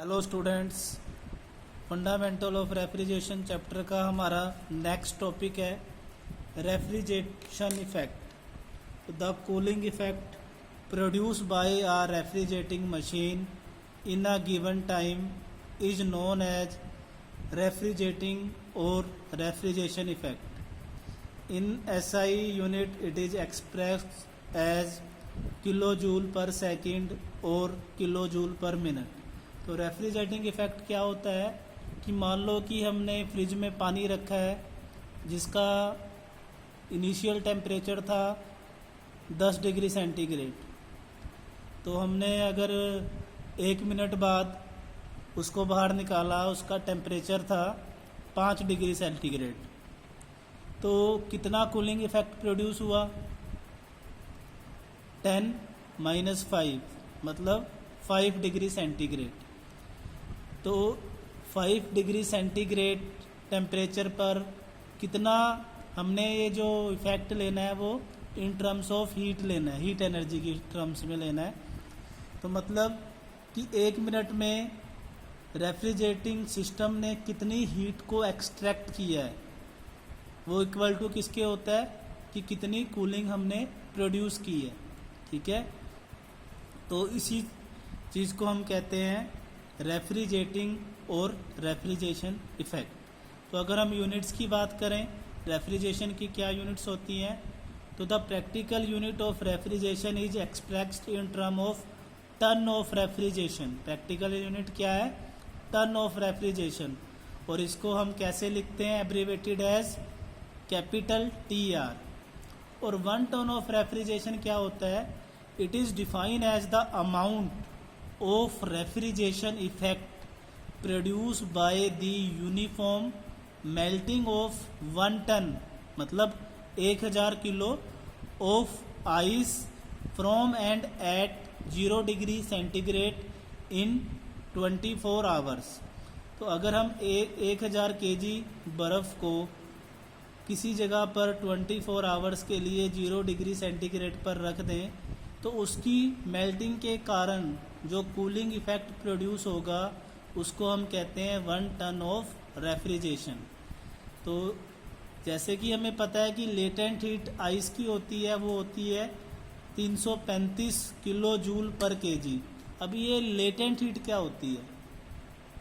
Hello students, fundamental of refrigeration chapter का हमारा next topic है refrigeration effect. The cooling effect produce by a refrigerating machine in a given time is known as refrigerating और refrigeration effect. In SI unit it is expressed as kilo joule per second और kilo joule per minute. तो refrigerating effect क्या होता है कि मान लो कि हमने फ्रिज में पानी रखा है जिसका इनिशियल टेम्परेचर था 10 डिग्री सेंटीग्रेड। तो हमने अगर 1 मिनट बाद उसको बाहर निकाला, उसका टेम्परेचर था 5 डिग्री सेंटीग्रेड। तो कितना कूलिंग इफेक्ट प्रोड्यूस हुआ? 10 - 5 मतलब 5 डिग्री सेंटीग्रेड। तो 5 डिग्री सेंटीग्रेड टेम्परेचर पर कितना हमने ये जो इफेक्ट लेना है वो इन टर्म्स ऑफ हीट लेना है, हीट एनर्जी की टर्म्स में लेना है। तो मतलब कि 1 मिनट में रेफ्रिजरेटिंग सिस्टम ने कितनी हीट को एक्सट्रैक्ट किया है वो इक्वल टू किसके होता है कि कितनी कूलिंग हमने प्रोड्यूस की है। ठीक है, तो इसी चीज़ को हम कहते हैं रेफ्रिजरेटिंग और रेफ्रिजरेशन इफेक्ट। तो अगर हम यूनिट्स की बात करें, रेफ्रिजरेशन की क्या यूनिट्स होती हैं? तो the practical unit of refrigeration is expressed in term of ton of refrigeration. Practical unit क्या है? Ton of refrigeration. और इसको हम कैसे लिखते हैं? Abbreviated as capital TR। और 1 टन ऑफ रेफ्रिजरेशन क्या होता है? It is defined as the amount of refrigeration effect produced by the uniform melting of 1 ton मतलब 1000 kilo of ice from and at 0 degree centigrade in 24 hours। तो अगर हम 1000 kg बर्फ़ को किसी जगह पर 24 आवर्स के लिए 0 डिग्री सेंटीग्रेड पर रख दें तो उसकी मेल्टिंग के कारण जो कूलिंग इफेक्ट प्रोड्यूस होगा उसको हम कहते हैं 1 टन ऑफ रेफ्रिजरेशन। तो जैसे कि हमें पता है कि लेटेंट हीट आइस की होती है, वो होती है 335 किलो जूल पर केजी। अब ये लेटेंट हीट क्या होती है?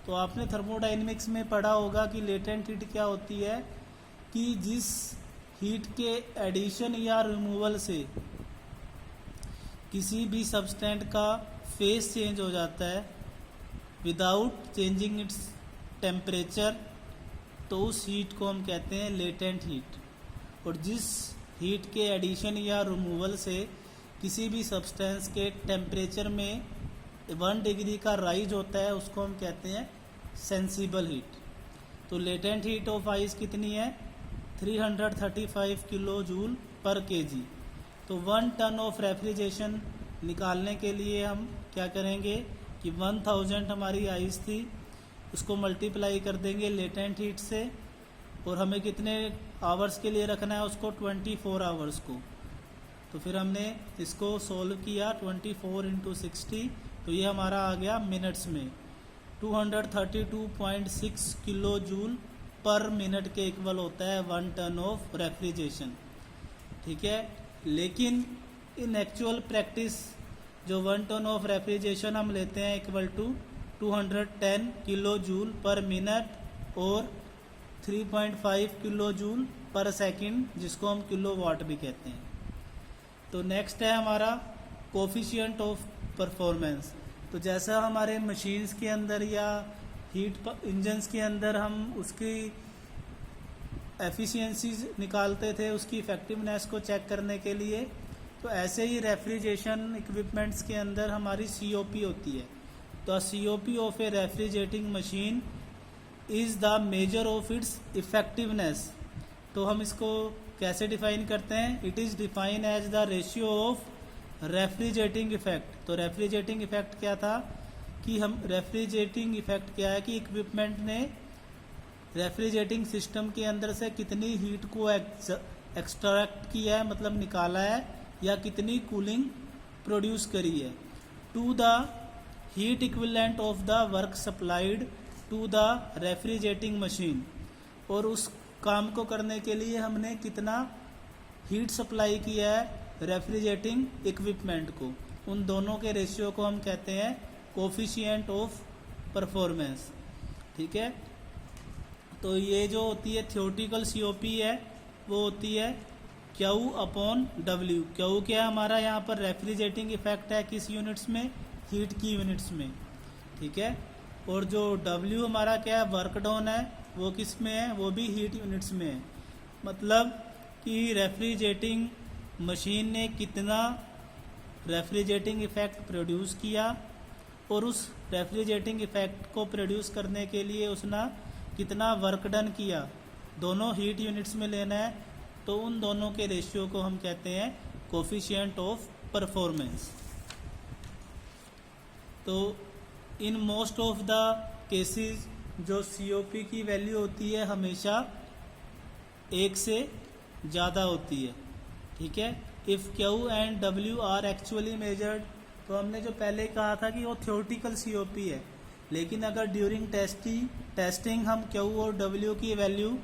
तो आपने थर्मोडाइनमिक्स में पढ़ा होगा कि लेटेंट हीट क्या होती है कि जिस हीट के एडिशन या रिमूवल से किसी भी सब्सटेंट का फेस चेंज हो जाता है विदाउट चेंजिंग इट्स टेम्परेचर, तो उस हीट को हम कहते हैं लेटेंट हीट। और जिस हीट के एडिशन या रिमूवल से किसी भी सब्सटेंस के टेम्परेचर में 1 डिग्री का राइज होता है उसको हम कहते हैं सेंसिबल हीट। तो लेटेंट हीट ऑफ आइस कितनी है? 335 किलो जूल पर केजी। तो 1 टन ऑफ रेफ्रिजरेशन निकालने के लिए हम क्या करेंगे कि 1000 हमारी आइस थी, उसको मल्टीप्लाई कर देंगे लेटेंट हीट से, और हमें कितने आवर्स के लिए रखना है उसको? 24 आवर्स को। तो फिर हमने इसको सोल्व किया 24 × 60, तो ये हमारा आ गया मिनट्स में 232.6 किलो जूल पर मिनट के इक्वल होता है 1 टन ऑफ रेफ्रिजरेशन। ठीक है, लेकिन इन एक्चुअल प्रैक्टिस जो 1 टन ऑफ रेफ्रिजरेशन हम लेते हैं equal to 210 kilo joule per minute और 3.5 किलो जूल पर सेकंड, जिसको हम किलो वाट भी कहते हैं। तो नेक्स्ट है हमारा कोफिशिएंट ऑफ परफॉर्मेंस। तो जैसा हमारे मशीन्स के अंदर या हीट इंजन्स के अंदर हम उसकी एफिशिएंसीज निकालते थे उसकी इफ़ेक्टिवनेस को चेक करने के लिए, तो ऐसे ही रेफ्रिजरेशन इक्विपमेंट्स के अंदर हमारी COP होती है। तो COP of a refrigerating machine is the measure of its effectiveness. तो हम इसको कैसे डिफाइन करते हैं? It is define as the ratio of refrigerating effect. तो रेफ्रिजरेटिंग इफेक्ट क्या था कि हम रेफ्रिजरेटिंग इफेक्ट क्या है कि इक्विपमेंट ने रेफ्रिजरेटिंग सिस्टम के अंदर से कितनी हीट को एक्सट्रैक्ट किया है, मतलब निकाला है, या कितनी कूलिंग प्रोड्यूस करी है to the heat equivalent of the work supplied to the refrigerating machine, और उस काम को करने के लिए हमने कितना हीट सप्लाई किया है रेफ्रिजरेटिंग इक्विपमेंट को, उन दोनों के रेशियो को हम कहते हैं कोफिशिएंट ऑफ परफॉर्मेंस। ठीक है, तो ये जो होती है थियोरेटिकल सीओपी है वो होती है क्यू अपॉन डब्ल्यू। क्यू क्या है हमारा यहाँ पर रेफ्रिजरेटिंग इफेक्ट है किस यूनिट्स में, हीट की यूनिट्स में। ठीक है, और जो डब्ल्यू हमारा क्या है वर्क डन है वो किस में है, वो भी हीट यूनिट्स में है। मतलब कि रेफ्रिजरेटिंग मशीन ने कितना रेफ्रिजरेटिंग इफेक्ट प्रोड्यूस किया, और उस रेफ्रिजरेटिंग इफेक्ट को प्रोड्यूस करने के लिए उसने कितना वर्क डन किया, दोनों हीट यूनिट्स में लेना है, तो उन दोनों के रेशियो को हम कहते हैं कोफिशिएंट ऑफ परफॉर्मेंस। तो in most of the cases जो सीओपी की वैल्यू होती है हमेशा 1 से ज़्यादा होती है। ठीक है, if Q and W R actually measured, तो हमने जो पहले कहा था कि वो थियोरेटिकल सीओपी है, लेकिन अगर ड्यूरिंग टेस्टिंग हम क्यू और डब्ल्यू की वैल्यू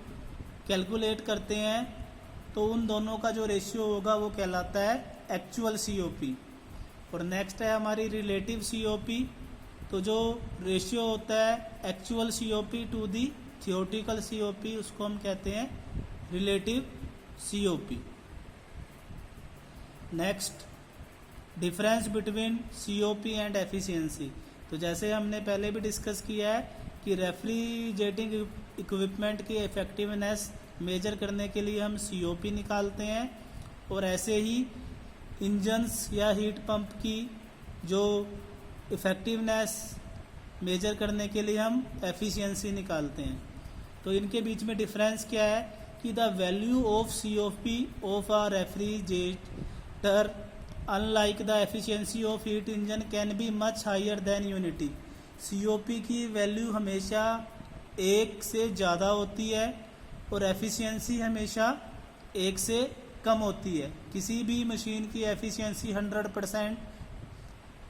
कैलकुलेट करते हैं तो उन दोनों का जो रेशियो होगा वो कहलाता है एक्चुअल सीओपी। और नेक्स्ट है हमारी रिलेटिव सीओपी। तो जो रेशियो होता है actual COP to the theoretical COP उसको हम कहते हैं relative COP. Next, difference between COP and efficiency. तो जैसे हमने पहले भी डिस्कस किया है कि रेफ्रिजरेटिंग इक्विपमेंट की इफेक्टिवनेस मेजर करने के लिए हम सीओपी निकालते हैं, और ऐसे ही इंजन्स या हीट पंप की जो इफेक्टिवनेस मेजर करने के लिए हम एफिशिएंसी निकालते हैं। तो इनके बीच में डिफरेंस क्या है कि the value of COP of a refrigerator unlike the efficiency of heat engine can be much higher than unity. COP की वैल्यू हमेशा 1 से ज़्यादा होती है और एफिशिएंसी हमेशा 1 से कम होती है। किसी भी मशीन की एफिशिएंसी 100%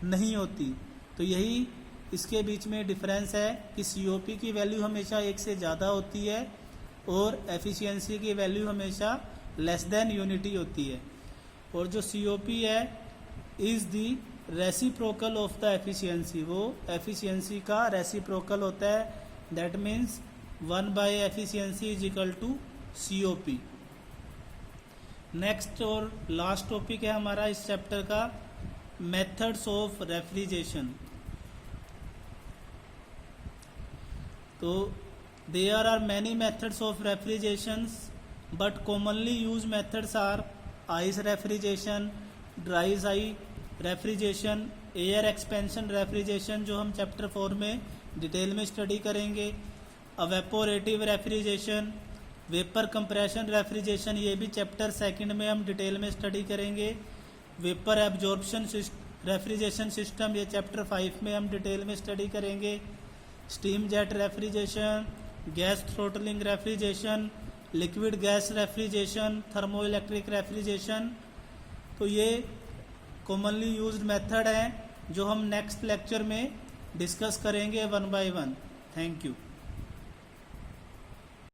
नहीं होती। तो यही इसके बीच में डिफरेंस है कि सीओपी की वैल्यू हमेशा 1 से ज़्यादा होती है और एफिशिएंसी की वैल्यू हमेशा लेस देन यूनिटी होती है। और जो सीओपी है is the reciprocal of the efficiency, वो एफिशिएंसी का रेसिप्रोकल होता है। That means one by efficiency is equal to COP. Next और लास्ट टॉपिक है हमारा इस चैप्टर का मेथड्स ऑफ रेफ्रिजरेशन। तो there are many methods of refrigerations but commonly use methods are ice refrigeration, dry ice refrigeration, air expansion refrigeration जो हम chapter 4 में detail में स्टडी करेंगे, evaporative refrigeration, vapour compression refrigeration ये भी chapter 2 में हम डिटेल में स्टडी करेंगे, वेपर एब्जॉर्प्शन रेफ्रिजरेशन सिस्टम ये चैप्टर 5 में हम डिटेल में स्टडी करेंगे, steam jet refrigeration, gas throttling refrigeration, liquid gas refrigeration, thermo electric refrigeration. तो ये कॉमनली यूज्ड मेथड हैं जो हम नेक्स्ट लेक्चर में डिस्कस करेंगे 1 by 1। Thank you.